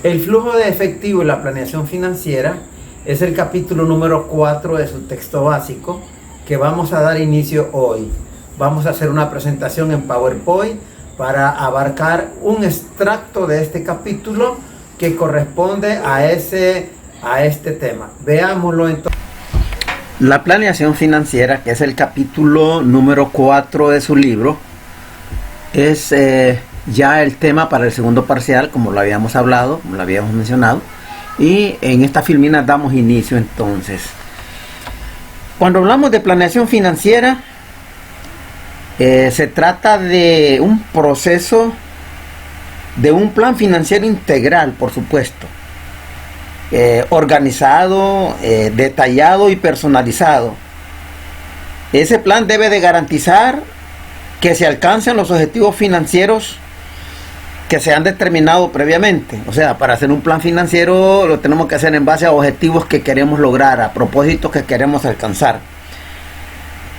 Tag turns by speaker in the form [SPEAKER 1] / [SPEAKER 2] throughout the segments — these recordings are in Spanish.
[SPEAKER 1] El flujo de efectivo y la planeación financiera es el capítulo número 4 de su texto básico que vamos a dar inicio hoy. Vamos a hacer una presentación en PowerPoint para abarcar un extracto de este capítulo que corresponde a este tema. Veámoslo entonces. La planeación financiera, que es el capítulo número 4 de su libro, es ya el tema para el segundo parcial, como lo habíamos hablado, como lo habíamos mencionado, y en esta filmina damos inicio entonces. Cuando hablamos de planeación financiera, se trata de un proceso, de un plan financiero integral, por supuesto, organizado, detallado y personalizado. Ese plan debe de garantizar que se alcancen los objetivos financieros que se han determinado previamente. O sea, para hacer un plan financiero lo tenemos que hacer en base a objetivos que queremos lograr, a propósitos que queremos alcanzar.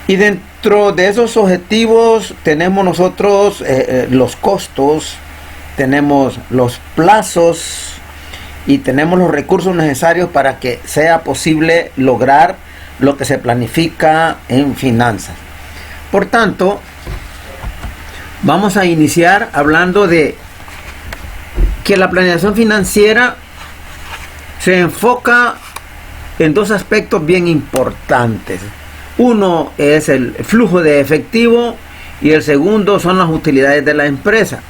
[SPEAKER 1] Y dentro de esos objetivos tenemos nosotros los costos, tenemos los plazos y tenemos los recursos necesarios para que sea posible lograr lo que se planifica en finanzas. Por tanto, vamos a iniciar hablando de que la planeación financiera se enfoca en dos aspectos bien importantes. Uno es el flujo de efectivo y el segundo son las utilidades de la empresa.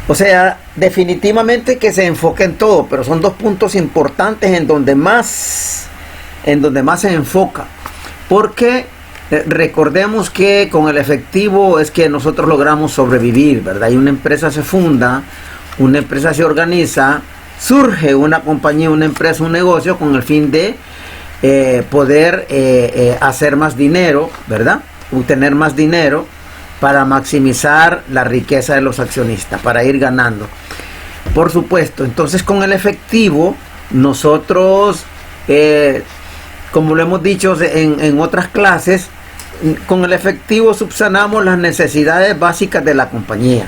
[SPEAKER 1] O sea, definitivamente que se enfoca en todo, pero son dos puntos importantes en donde más se enfoca. Porque recordemos que con el efectivo es que nosotros logramos sobrevivir, ¿verdad? Y una empresa se funda, una empresa se organiza, surge una compañía, una empresa, un negocio con el fin de poder hacer más dinero, ¿verdad? Obtener más dinero para maximizar la riqueza de los accionistas, para ir ganando. Por supuesto, entonces con el efectivo nosotros, como lo hemos dicho en otras clases, con el efectivo subsanamos las necesidades básicas de la compañía.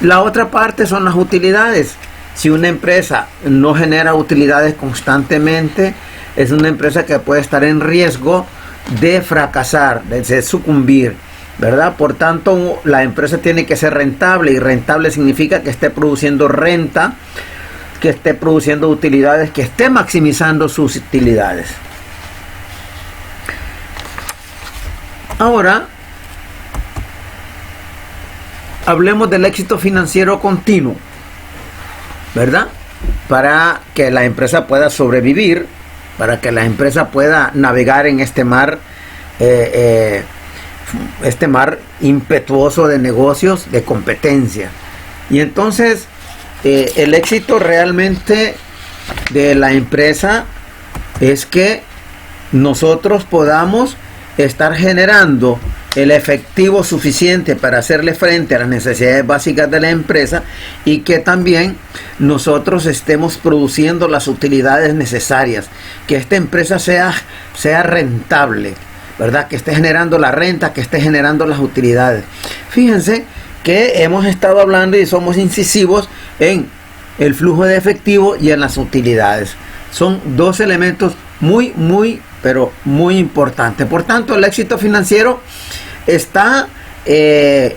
[SPEAKER 1] La otra parte son las utilidades. Si una empresa no genera utilidades constantemente, es una empresa que puede estar en riesgo de fracasar, de sucumbir, ¿verdad? Por tanto, la empresa tiene que ser rentable, y rentable significa que esté produciendo renta, que esté produciendo utilidades, que esté maximizando sus utilidades. Ahora, hablemos del éxito financiero continuo, ¿verdad? Para que la empresa pueda sobrevivir, para que la empresa pueda navegar en este mar impetuoso de negocios, de competencia. Y entonces el éxito realmente de la empresa es que nosotros podamos estar generando el efectivo suficiente para hacerle frente a las necesidades básicas de la empresa, y que también nosotros estemos produciendo las utilidades necesarias, que esta empresa sea rentable, ¿verdad? Que esté generando la renta, que esté generando las utilidades. Fíjense que hemos estado hablando y somos incisivos en el flujo de efectivo y en las utilidades. Son dos elementos pero muy importantes. Por tanto, el éxito financiero está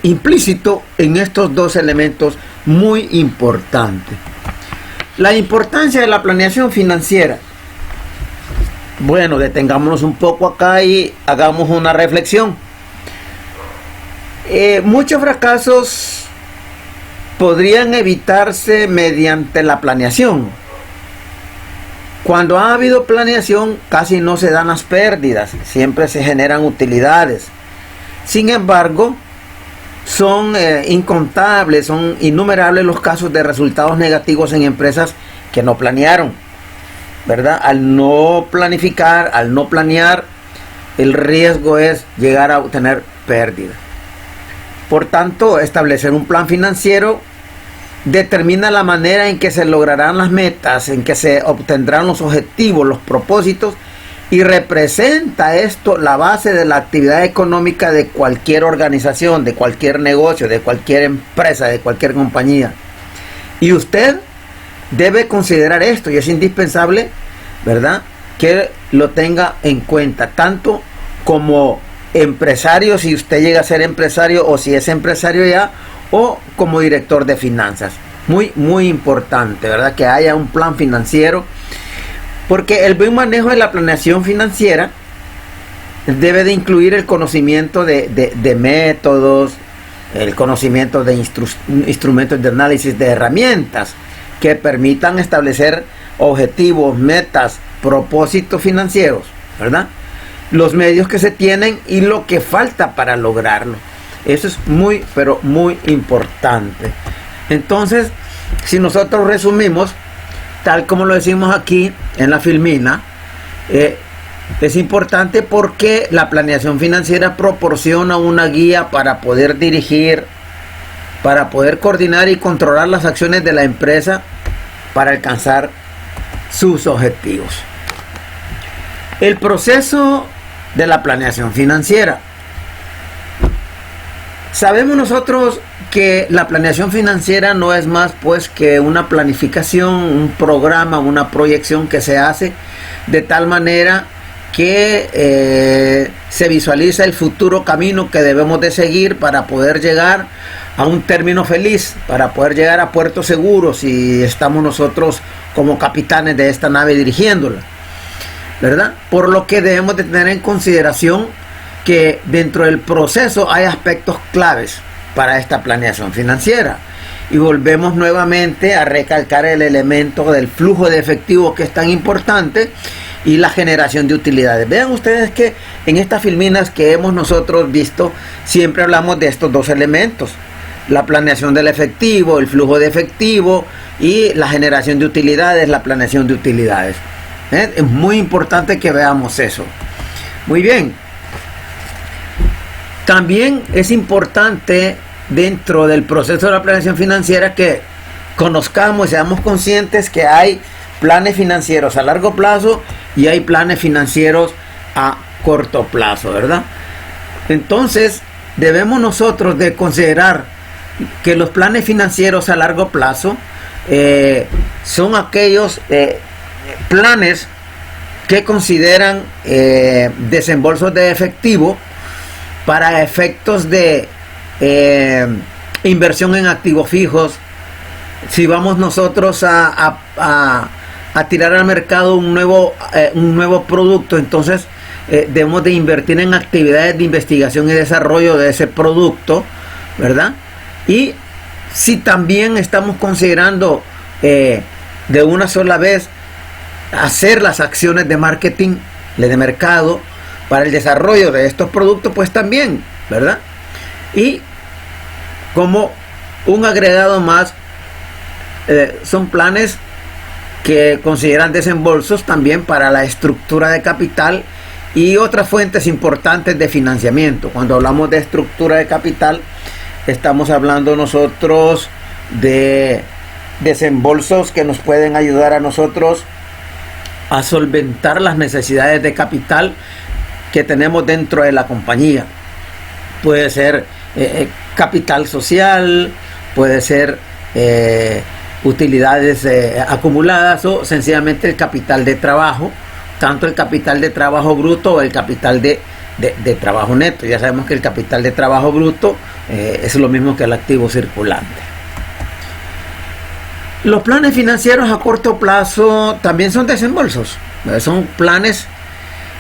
[SPEAKER 1] implícito en estos dos elementos muy importantes. La importancia de la planeación financiera. Bueno, detengámonos un poco acá y hagamos una reflexión. Muchos fracasos podrían evitarse mediante la planeación. Cuando ha habido planeación, casi no se dan las pérdidas, siempre se generan utilidades. Sin embargo, son incontables, son innumerables los casos de resultados negativos en empresas que no planearon, ¿verdad? Al no planificar, al no planear, el riesgo es llegar a obtener pérdidas. Por tanto, establecer un plan financiero determina la manera en que se lograrán las metas, en que se obtendrán los objetivos, los propósitos, y representa esto la base de la actividad económica de cualquier organización, de cualquier negocio, de cualquier empresa, de cualquier compañía. Y usted debe considerar esto y es indispensable, ¿verdad?, que lo tenga en cuenta, tanto como empresario, si usted llega a ser empresario o si es empresario ya, o como director de finanzas. Muy importante, ¿verdad?, que haya un plan financiero, porque el buen manejo de la planeación financiera debe de incluir el conocimiento de métodos, el conocimiento de instrumentos de análisis, de herramientas que permitan establecer objetivos, metas, propósitos financieros, ¿verdad?, los medios que se tienen y lo que falta para lograrlo. Eso es muy, pero muy importante. Entonces, si nosotros resumimos, tal como lo decimos aquí en la filmina, es importante porque la planeación financiera proporciona una guía para poder dirigir, para poder coordinar y controlar las acciones de la empresa para alcanzar sus objetivos. El proceso de la planeación financiera. Sabemos nosotros que la planeación financiera no es más pues que una planificación, un programa, una proyección que se hace de tal manera que se visualiza el futuro camino que debemos de seguir para poder llegar a un término feliz, para poder llegar a puerto seguro si estamos nosotros como capitanes de esta nave dirigiéndola, ¿verdad? Por lo que debemos de tener en consideración que dentro del proceso hay aspectos claves para esta planeación financiera. Y volvemos nuevamente a recalcar el elemento del flujo de efectivo, que es tan importante, y la generación de utilidades. Vean ustedes que en estas filminas que hemos nosotros visto, siempre hablamos de estos dos elementos: la planeación del efectivo, el flujo de efectivo, y la generación de utilidades, la planeación de utilidades. Es muy importante que veamos eso. Muy bien. También es importante dentro del proceso de la planeación financiera que conozcamos y seamos conscientes que hay planes financieros a largo plazo y hay planes financieros a corto plazo, ¿verdad? Entonces debemos nosotros de considerar que los planes financieros a largo plazo son aquellos planes que consideran desembolsos de efectivo para efectos de inversión en activos fijos. Si vamos nosotros a tirar al mercado un nuevo producto, entonces debemos de invertir en actividades de investigación y desarrollo de ese producto, ¿verdad? Y si también estamos considerando de una sola vez hacer las acciones de marketing, de mercado, para el desarrollo de estos productos, pues también, ¿verdad? Y como un agregado más, son planes que consideran desembolsos también para la estructura de capital y otras fuentes importantes de financiamiento. Cuando hablamos de estructura de capital, estamos hablando nosotros de desembolsos que nos pueden ayudar a nosotros a solventar las necesidades de capital que tenemos dentro de la compañía. Puede ser capital social, puede ser utilidades acumuladas, o sencillamente el capital de trabajo, tanto el capital de trabajo bruto o el capital de trabajo neto. Ya sabemos que el capital de trabajo bruto es lo mismo que el activo circulante. Los planes financieros a corto plazo también son desembolsos. Son planes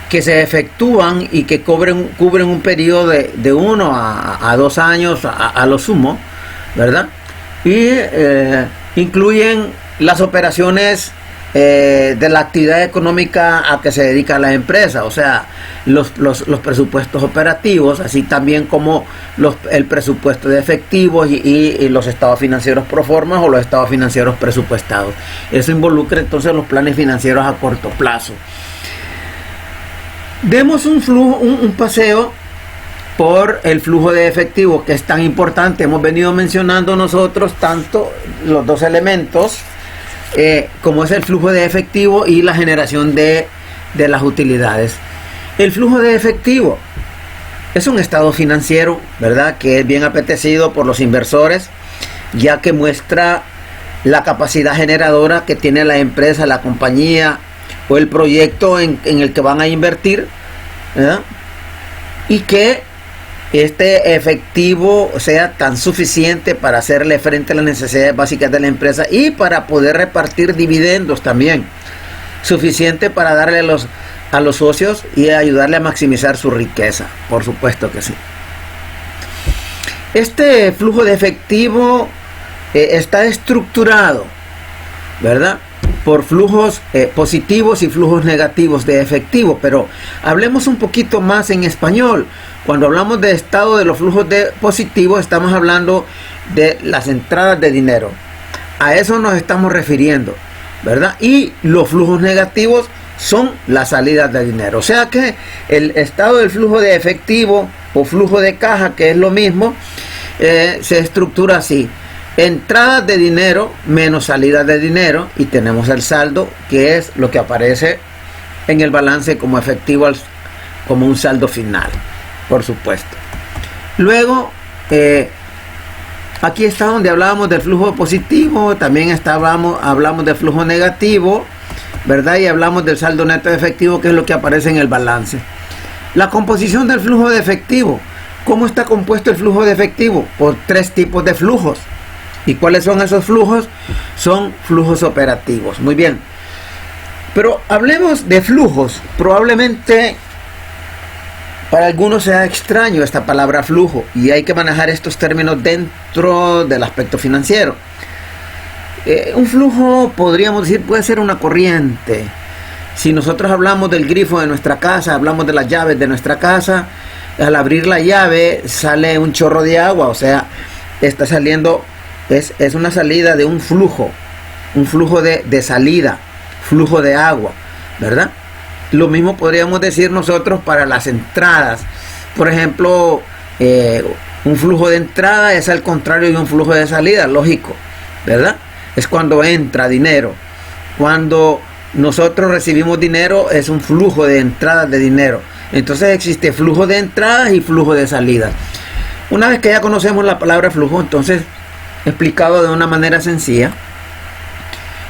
[SPEAKER 1] que se efectúan y que cubren un periodo de 1 a 2 años a lo sumo, ¿verdad? Y incluyen las operaciones de la actividad económica a que se dedica la empresa, o sea, los presupuestos operativos, así también como el presupuesto de efectivos y los estados financieros pro forma o los estados financieros presupuestados. Eso involucra entonces los planes financieros a corto plazo. Demos un paseo por el flujo de efectivo, que es tan importante. Hemos venido mencionando nosotros tanto los dos elementos como es el flujo de efectivo y la generación de las utilidades. El flujo de efectivo es un estado financiero, ¿verdad?, que es bien apetecido por los inversores, ya que muestra la capacidad generadora que tiene la empresa, la compañía o el proyecto en el que van a invertir, ¿verdad? Y que este efectivo sea tan suficiente para hacerle frente a las necesidades básicas de la empresa y para poder repartir dividendos también, suficiente para darle a los socios y ayudarle a maximizar su riqueza, por supuesto que sí. Este flujo de efectivo está estructurado, ¿verdad?, por flujos positivos y flujos negativos de efectivo, pero hablemos un poquito más en español. Cuando hablamos de estado de los flujos positivos, estamos hablando de las entradas de dinero. A eso nos estamos refiriendo, ¿verdad? Y los flujos negativos son las salidas de dinero. O sea que el estado del flujo de efectivo o flujo de caja, que es lo mismo, se estructura así: entradas de dinero menos salidas de dinero, y tenemos el saldo, que es lo que aparece en el balance como efectivo, como un saldo final, por supuesto. Luego, aquí está donde hablábamos del flujo positivo, también hablamos del flujo negativo, ¿verdad? Y hablamos del saldo neto de efectivo, que es lo que aparece en el balance. La composición del flujo de efectivo. ¿Cómo está compuesto el flujo de efectivo? Por 3 tipos de flujos. ¿Y cuáles son esos flujos? Son flujos operativos. Muy bien. Pero hablemos de flujos. Probablemente para algunos sea extraño esta palabra flujo, y hay que manejar estos términos dentro del aspecto financiero. Un flujo, podríamos decir, puede ser una corriente. Si nosotros hablamos del grifo de nuestra casa, hablamos de las llaves de nuestra casa, al abrir la llave sale un chorro de agua, o sea, está saliendo, es una salida de un flujo de salida, flujo de agua, ¿verdad? Lo mismo podríamos decir nosotros para las entradas. Por ejemplo, un flujo de entrada es al contrario de un flujo de salida, lógico, ¿verdad? Es cuando entra dinero. Cuando nosotros recibimos dinero es un flujo de entradas de dinero. Entonces existe flujo de entradas y flujo de salidas. Una vez que ya conocemos la palabra flujo, entonces, explicado de una manera sencilla,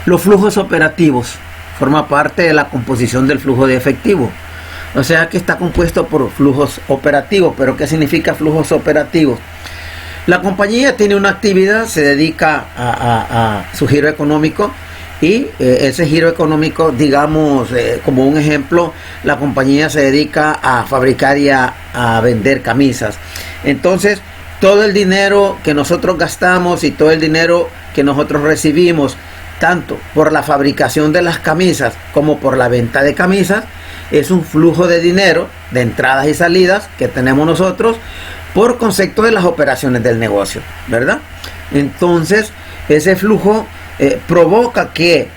[SPEAKER 1] los flujos operativos forman parte de la composición del flujo de efectivo. O sea que está compuesto por flujos operativos. ¿Pero qué significa flujos operativos? La compañía tiene una actividad, se dedica a su giro económico, y ese giro económico, digamos, como un ejemplo, la compañía se dedica a fabricar y a vender camisas. Entonces, todo el dinero que nosotros gastamos y todo el dinero que nosotros recibimos, tanto por la fabricación de las camisas como por la venta de camisas, es un flujo de dinero, de entradas y salidas que tenemos nosotros por concepto de las operaciones del negocio, ¿verdad? Entonces, ese flujo provoca que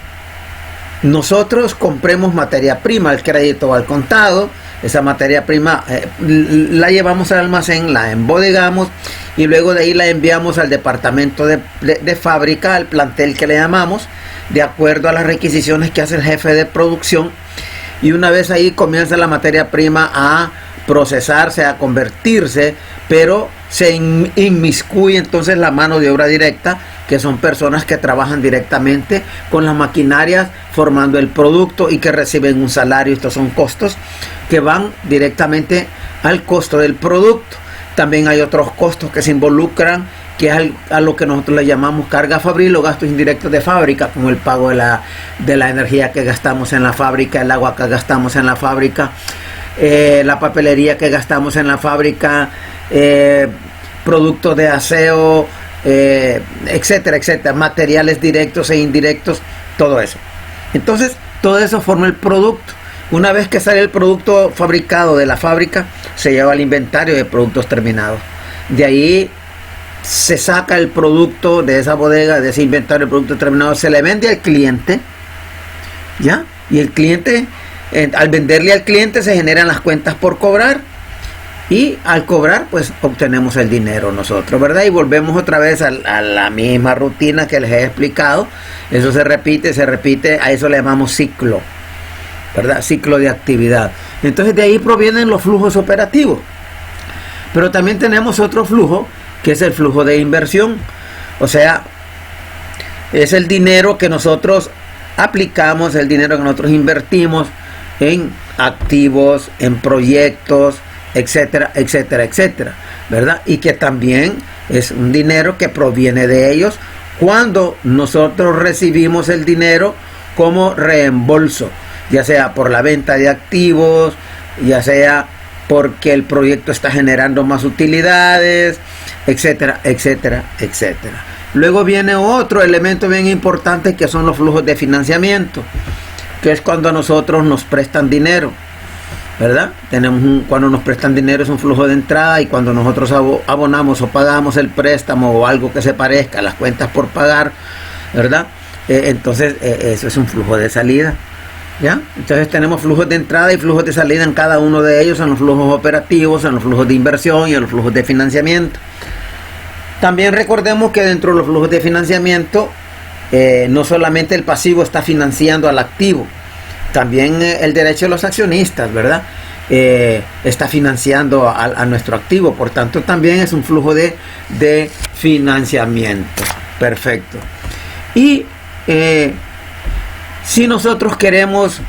[SPEAKER 1] nosotros compremos materia prima al crédito o al contado. Esa materia prima la llevamos al almacén, la embodegamos y luego de ahí la enviamos al departamento de fábrica, al plantel que le llamamos, de acuerdo a las requisiciones que hace el jefe de producción. Y una vez ahí comienza la materia prima a procesarse, a convertirse, pero se inmiscuye entonces la mano de obra directa, que son personas que trabajan directamente con las maquinarias formando el producto y que reciben un salario. Estos son costos que van directamente al costo del producto. También hay otros costos que se involucran, que es a lo que nosotros le llamamos carga fabril o gastos indirectos de fábrica, como el pago de la energía que gastamos en la fábrica, el agua que gastamos en la fábrica, la papelería que gastamos en la fábrica, productos de aseo, etcétera, etcétera, materiales directos e indirectos, todo eso. Entonces, todo eso forma el producto. Una vez que sale el producto fabricado de la fábrica, se lleva al inventario de productos terminados. De ahí se saca el producto de esa bodega, de ese inventario de productos terminados, se le vende al cliente, ¿ya? Y el cliente, al venderle al cliente, se generan las cuentas por cobrar. Y al cobrar, pues obtenemos el dinero nosotros, ¿verdad? Y volvemos otra vez a la misma rutina que les he explicado. Eso se repite, a eso le llamamos ciclo, ¿verdad? Ciclo de actividad. Entonces de ahí provienen los flujos operativos. Pero también tenemos otro flujo, que es el flujo de inversión. O sea, es el dinero que nosotros aplicamos, el dinero que nosotros invertimos en activos, en proyectos, etcétera, etcétera, etcétera, ¿verdad? Y que también es un dinero que proviene de ellos cuando nosotros recibimos el dinero como reembolso, ya sea por la venta de activos, ya sea porque el proyecto está generando más utilidades, etcétera, etcétera, etcétera. Luego viene otro elemento bien importante, que son los flujos de financiamiento, que es cuando a nosotros nos prestan dinero, ¿verdad? Cuando nos prestan dinero es un flujo de entrada, y cuando nosotros abonamos o pagamos el préstamo o algo que se parezca a las cuentas por pagar, ¿verdad? Entonces eso es un flujo de salida, ¿ya? Entonces tenemos flujos de entrada y flujos de salida en cada uno de ellos, en los flujos operativos, en los flujos de inversión y en los flujos de financiamiento. También recordemos que dentro de los flujos de financiamiento no solamente el pasivo está financiando al activo, también el derecho de los accionistas, ¿verdad? Está financiando a nuestro activo, por tanto también es un flujo de financiamiento. Perfecto. Y si nosotros queremos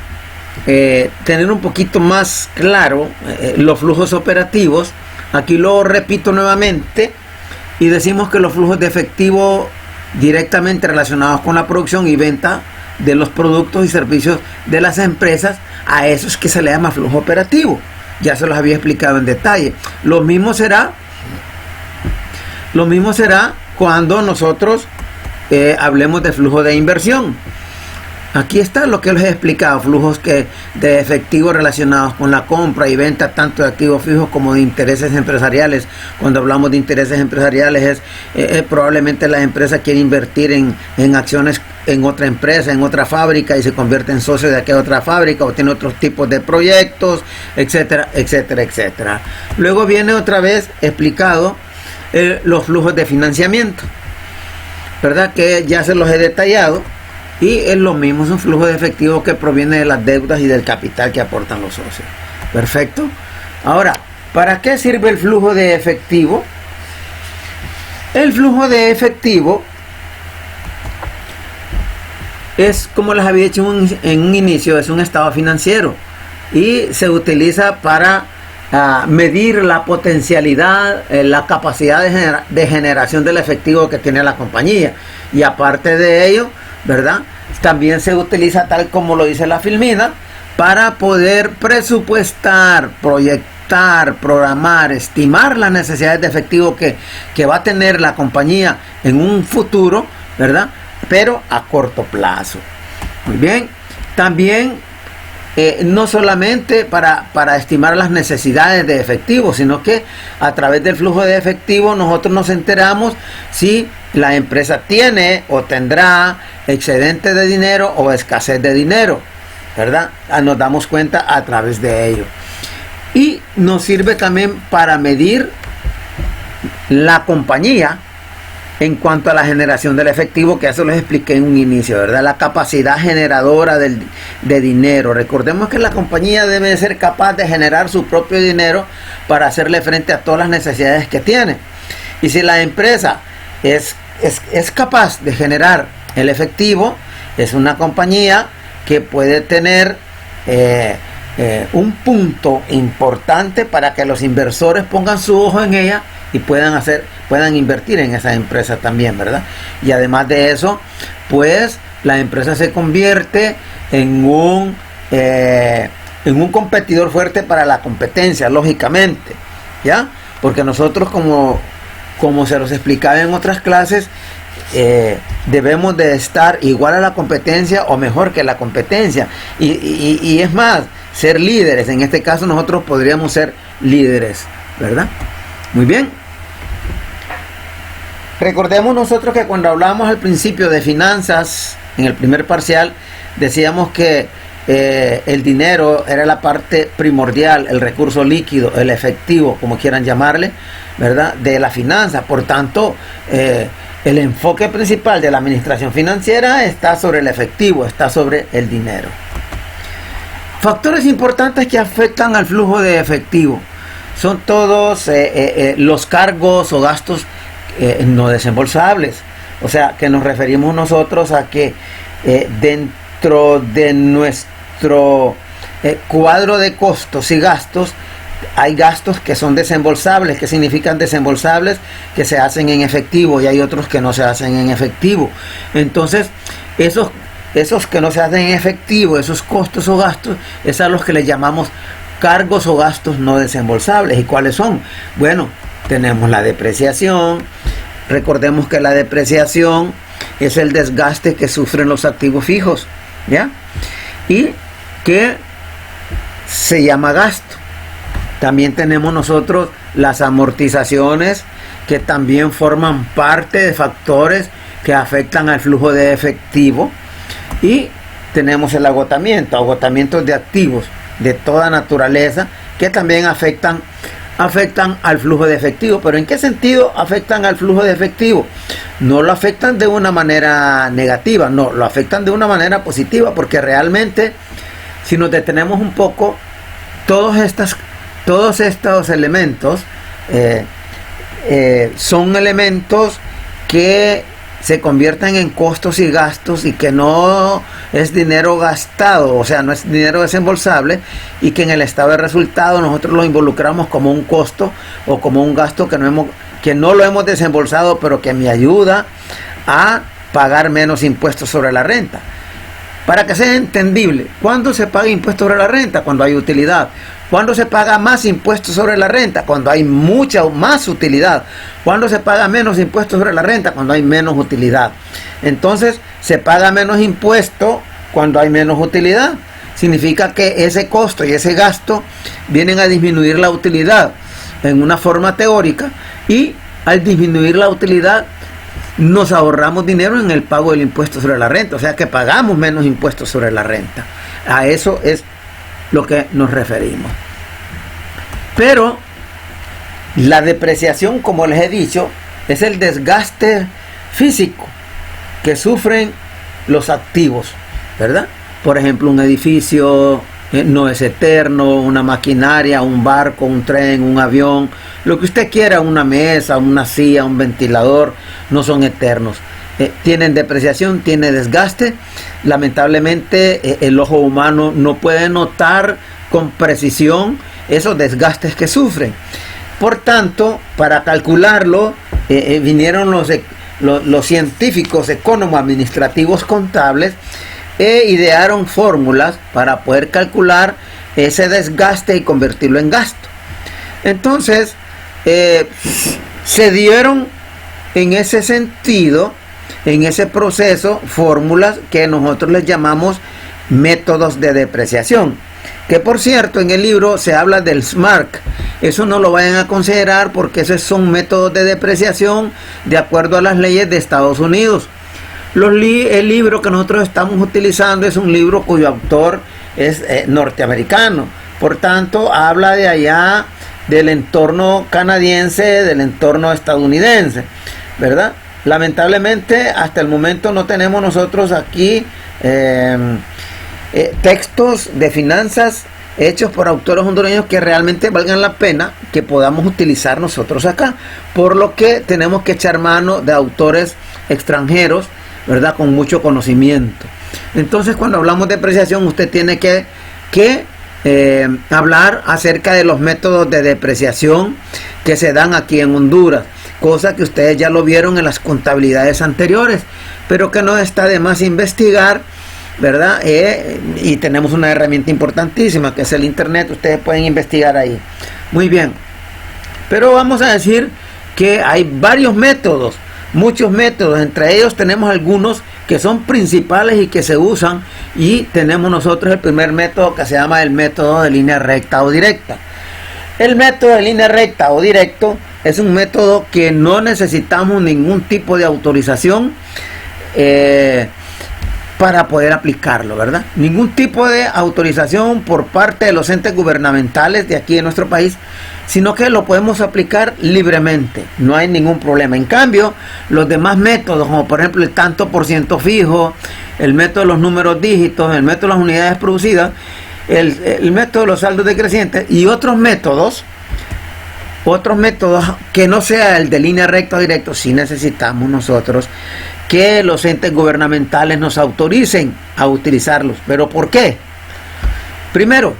[SPEAKER 1] tener un poquito más claro los flujos operativos, aquí lo repito nuevamente y decimos que los flujos de efectivo directamente relacionados con la producción y venta de los productos y servicios de las empresas, a eso es que se le llama flujo operativo. Ya se los había explicado en detalle. Lo mismo será cuando nosotros hablemos de flujo de inversión. Aquí está lo que les he explicado: flujos de efectivo relacionados con la compra y venta tanto de activos fijos como de intereses empresariales. Cuando hablamos de intereses empresariales probablemente la empresa quiere invertir en acciones en otra empresa, en otra fábrica, y se convierte en socio de aquella otra fábrica, o tiene otros tipos de proyectos, etcétera, etcétera, etcétera. Luego viene otra vez explicado los flujos de financiamiento, ¿verdad? Que ya se los he detallado. Y es lo mismo, es un flujo de efectivo que proviene de las deudas y del capital que aportan los socios. Perfecto. Ahora, ¿para qué sirve el flujo de efectivo? El flujo de efectivo es, como les había dicho en un inicio, es un estado financiero y se utiliza para medir la potencialidad, la capacidad de generación del efectivo que tiene la compañía. Y aparte de ello, ¿verdad? También se utiliza, tal como lo dice la Filmina, para poder presupuestar, proyectar, programar, estimar las necesidades de efectivo que va a tener la compañía en un futuro, ¿verdad? Pero a corto plazo. Muy bien. También no solamente para estimar las necesidades de efectivo, sino que a través del flujo de efectivo nosotros nos enteramos si la empresa tiene o tendrá excedente de dinero o escasez de dinero, ¿verdad? Nos damos cuenta a través de ello. Y nos sirve también para medir la compañía en cuanto a la generación del efectivo, que eso les expliqué en un inicio, ¿verdad? La capacidad generadora de dinero. Recordemos que la compañía debe ser capaz de generar su propio dinero para hacerle frente a todas las necesidades que tiene. Y si la empresa es capaz de generar el efectivo, es una compañía que puede tener un punto importante para que los inversores pongan su ojo en ella y puedan invertir en esa empresa también, ¿verdad? Y además de eso, pues la empresa se convierte en un competidor fuerte para la competencia, lógicamente, ¿ya? Porque nosotros, como se los explicaba en otras clases, debemos de estar igual a la competencia o mejor que la competencia, y es más, ser líderes. En este caso nosotros podríamos ser líderes, ¿verdad? Muy bien. Recordemos nosotros que cuando hablamos al principio de finanzas, en el primer parcial, decíamos que el dinero era la parte primordial, el recurso líquido, el efectivo, como quieran llamarle, ¿verdad?, de la finanza. Por tanto, el enfoque principal de la administración financiera está sobre el efectivo, está sobre el dinero. Factores importantes que afectan al flujo de efectivo son todos los cargos o gastos no desembolsables, O sea, que nos referimos nosotros a que dentro de nuestro cuadro de costos y gastos, hay gastos que son desembolsables. ¿Qué significan desembolsables? Que se hacen en efectivo, y hay otros que no se hacen en efectivo. Entonces, esos que no se hacen en efectivo, esos costos o gastos, es a los que les llamamos cargos o gastos no desembolsables. ¿Y cuáles son? Bueno, tenemos la depreciación. Recordemos que la depreciación es el desgaste que sufren los activos fijos, ¿ya? Y que se llama gasto. También tenemos nosotros las amortizaciones, que también forman parte de factores que afectan al flujo de efectivo. Y tenemos el agotamientos de activos de toda naturaleza, que también afectan al flujo de efectivo. ¿Pero en qué sentido afectan al flujo de efectivo? No lo afectan de una manera negativa, no, lo afectan de una manera positiva, porque realmente, si nos detenemos un poco, todos estos elementos son elementos que se convierten en costos y gastos, y que no es dinero gastado, o sea, no es dinero desembolsable, y que en el estado de resultado nosotros lo involucramos como un costo o como un gasto que no lo hemos desembolsado, pero que me ayuda a pagar menos impuestos sobre la renta. Para que sea entendible, ¿cuándo se paga impuesto sobre la renta? Cuando hay utilidad. ¿Cuándo se paga más impuestos sobre la renta? Cuando hay mucha más utilidad. ¿Cuándo se paga menos impuestos sobre la renta? Cuando hay menos utilidad. Entonces, se paga menos impuesto cuando hay menos utilidad. Significa que ese costo y ese gasto vienen a disminuir la utilidad en una forma teórica, y al disminuir la utilidad nos ahorramos dinero en el pago del impuesto sobre la renta. O sea que pagamos menos impuestos sobre la renta. A eso es lo que nos referimos. Pero la depreciación, como les he dicho, es el desgaste físico que sufren los activos, ¿verdad? Por ejemplo, un edificio no es eterno, una maquinaria, un barco, un tren, un avión, lo que usted quiera, una mesa, una silla, un ventilador, no son eternos. Tienen depreciación, tiene desgaste. Lamentablemente el ojo humano no puede notar con precisión esos desgastes que sufren. Por tanto, para calcularlo, vinieron los científicos económicos administrativos contables e idearon fórmulas para poder calcular ese desgaste y convertirlo en gasto. Entonces, se dieron en ese sentido, en ese proceso, fórmulas que nosotros les llamamos métodos de depreciación, que por cierto en el libro se habla del SMARC. Eso no lo vayan a considerar, porque esos son métodos de depreciación de acuerdo a las leyes de Estados Unidos. El libro que nosotros estamos utilizando es un libro cuyo autor es norteamericano, por tanto habla de allá, del entorno canadiense, del entorno estadounidense, ¿verdad? Lamentablemente hasta el momento no tenemos nosotros aquí textos de finanzas hechos por autores hondureños que realmente valgan la pena que podamos utilizar nosotros acá, por lo que tenemos que echar mano de autores extranjeros, ¿verdad?, con mucho conocimiento. Entonces, cuando hablamos de depreciación, usted tiene que hablar acerca de los métodos de depreciación que se dan aquí en Honduras, cosa que ustedes ya lo vieron en las contabilidades anteriores, pero que no está de más investigar, ¿verdad? Y tenemos una herramienta importantísima que es el internet. Ustedes pueden investigar ahí. Muy bien, pero vamos a decir que hay varios métodos, muchos métodos. Entre ellos tenemos algunos que son principales y que se usan, y tenemos nosotros el primer método, que se llama el método de línea recta o directa. El método de línea recta o directo es un método que no necesitamos ningún tipo de autorización para poder aplicarlo, ¿verdad? Ningún tipo de autorización por parte de los entes gubernamentales de aquí en nuestro país, sino que lo podemos aplicar libremente, no hay ningún problema. En cambio, los demás métodos, como por ejemplo el tanto por ciento fijo, el método de los números dígitos, el método de las unidades producidas, el método de los saldos decrecientes y otros métodos otros métodos que no sea el de línea recta o directo, sí necesitamos nosotros que los entes gubernamentales nos autoricen a utilizarlos. ¿Pero por qué? Primero,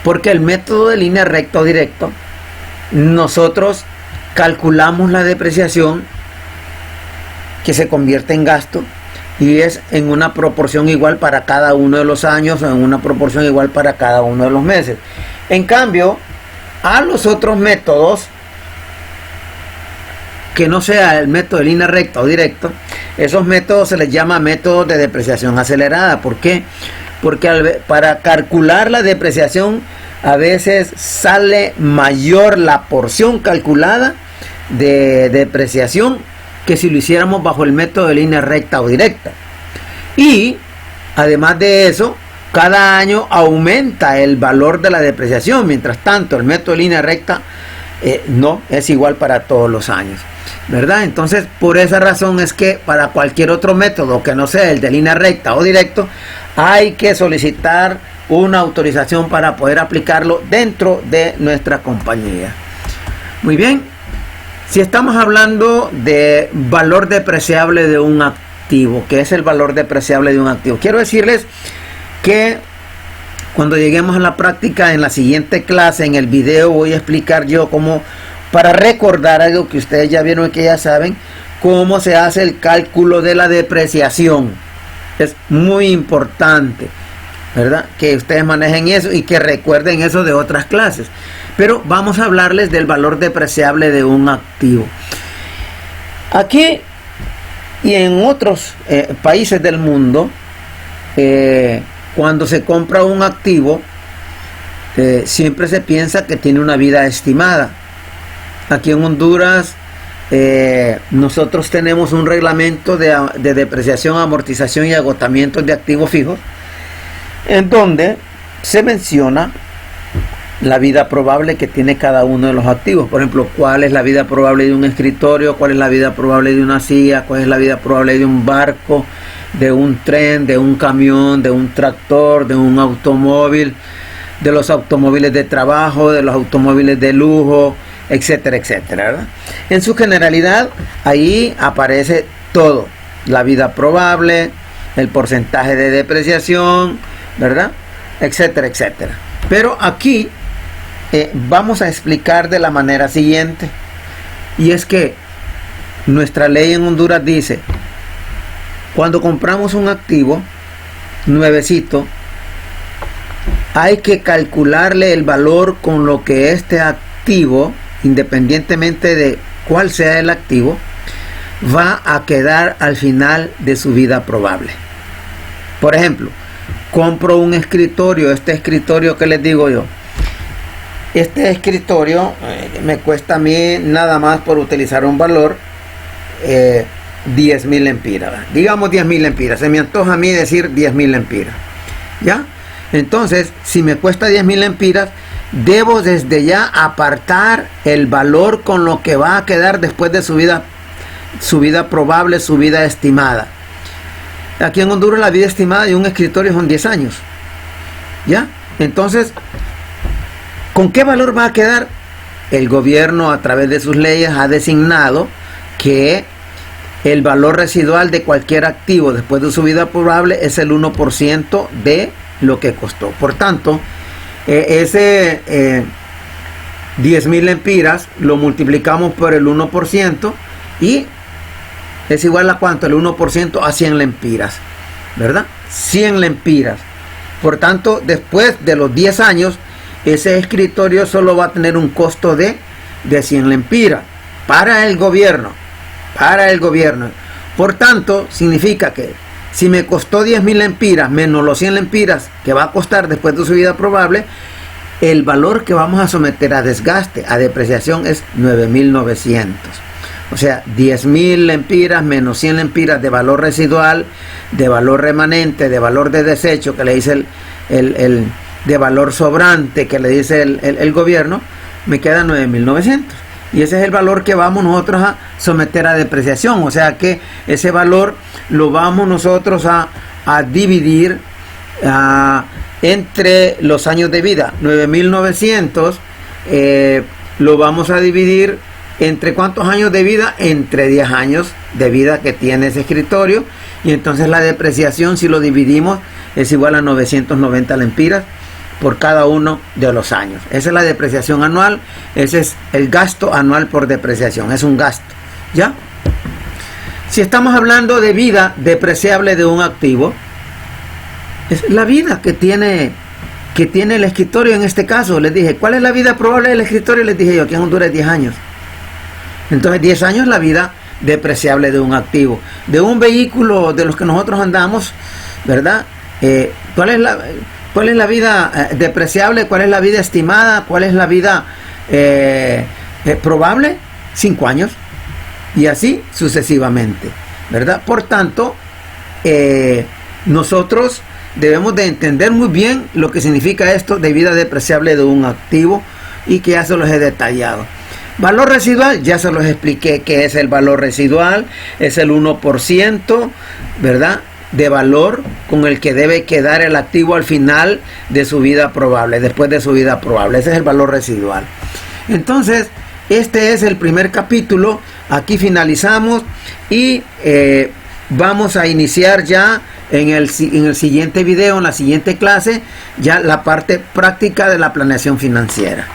[SPEAKER 1] porque el método de línea recta o directo, nosotros calculamos la depreciación que se convierte en gasto y es en una proporción igual para cada uno de los años o en una proporción igual para cada uno de los meses. En cambio, a los otros métodos que no sea el método de línea recta o directo, esos métodos se les llama métodos de depreciación acelerada. ¿Por qué? Porque para calcular la depreciación a veces sale mayor la porción calculada de depreciación que si lo hiciéramos bajo el método de línea recta o directa. Y además de eso, cada año aumenta el valor de la depreciación. Mientras tanto, el método de línea recta no es igual para todos los años, ¿verdad? Entonces, por esa razón es que para cualquier otro método que no sea el de línea recta o directo, hay que solicitar una autorización para poder aplicarlo dentro de nuestra compañía. Muy bien, si estamos hablando de valor depreciable de un activo, ¿qué es el valor depreciable de un activo? Quiero decirles que cuando lleguemos a la práctica en la siguiente clase, en el video, voy a explicar yo cómo, para recordar algo que ustedes ya vieron y que ya saben, cómo se hace el cálculo de la depreciación. Es muy importante, ¿verdad?, que ustedes manejen eso y que recuerden eso de otras clases. Pero vamos a hablarles del valor depreciable de un activo. Aquí y en otros países del mundo, cuando se compra un activo, siempre se piensa que tiene una vida estimada. Aquí en Honduras, nosotros tenemos un reglamento de depreciación, amortización y agotamiento de activos fijos, en donde se menciona la vida probable que tiene cada uno de los activos. Por ejemplo, cuál es la vida probable de un escritorio, cuál es la vida probable de una silla, cuál es la vida probable de un barco, de un tren, de un camión, de un tractor, de un automóvil, de los automóviles de trabajo, de los automóviles de lujo, etcétera, etcétera, ¿verdad? En su generalidad, ahí aparece todo: la vida probable, el porcentaje de depreciación, ¿verdad?, etcétera, etcétera. Pero aquí vamos a explicar de la manera siguiente, y es que nuestra ley en Honduras dice: cuando compramos un activo nuevecito, hay que calcularle el valor con lo que este activo, independientemente de cuál sea el activo, va a quedar al final de su vida probable. Por ejemplo, compro un escritorio. Este escritorio, ¿qué les digo yo? Este escritorio me cuesta a mí, nada más por utilizar un valor, 10,000 lempiras. Digamos 10,000 lempiras. Se me antoja a mí decir 10,000 lempiras. ¿Ya? Entonces, si me cuesta 10,000 lempiras, debo desde ya apartar el valor con lo que va a quedar después de su vida probable, su vida estimada. Aquí en Honduras la vida estimada de un escritorio son 10 años. ¿Ya? Entonces, ¿con qué valor va a quedar? El gobierno, a través de sus leyes, ha designado que el valor residual de cualquier activo después de su vida probable es el 1% de lo que costó. Por tanto, ese 10,000 lempiras lo multiplicamos por el 1% y es igual a ¿cuánto? El 1% a 100 lempiras, ¿verdad? 100 lempiras. Por tanto, después de los 10 años, ese escritorio solo va a tener un costo de 100 lempiras para el gobierno. Por tanto, significa que si me costó 10,000 lempiras menos los 100 lempiras que va a costar después de su vida probable, el valor que vamos a someter a desgaste, a depreciación, es 9,900. O sea, 10,000 lempiras menos 100 lempiras de valor residual, de valor remanente, de valor de desecho, que le dice el de valor sobrante, que le dice el gobierno, me queda 9,900. Y ese es el valor que vamos nosotros a someter a depreciación. O sea que ese valor lo vamos nosotros a dividir entre los años de vida. 9,900 lo vamos a dividir entre ¿cuántos años de vida? Entre 10 años de vida que tiene ese escritorio. Y entonces la depreciación, si lo dividimos, es igual a 990 lempiras por cada uno de los años. Esa es la depreciación anual. Ese es el gasto anual por depreciación. Es un gasto, ¿ya? Si estamos hablando de vida depreciable de un activo, es la vida que tiene el escritorio. En este caso les dije, ¿cuál es la vida probable del escritorio? Les dije yo, aquí en Honduras 10 años. Entonces 10 años la vida depreciable de un activo. De un vehículo de los que nosotros andamos, ¿verdad? ¿Cuál es la vida depreciable? ¿Cuál es la vida estimada? ¿Cuál es la vida probable? 5 años. Y así sucesivamente, ¿verdad? Por tanto, nosotros debemos de entender muy bien lo que significa esto de vida depreciable de un activo, y que ya se los he detallado. Valor residual, ya se los expliqué qué es el valor residual. Es el 1%, ¿verdad?, de valor con el que debe quedar el activo al final de su vida probable, después de su vida probable. Ese es el valor residual. Entonces, este es el primer capítulo. Aquí finalizamos y vamos a iniciar ya en el siguiente video, en la siguiente clase, ya la parte práctica de la planeación financiera.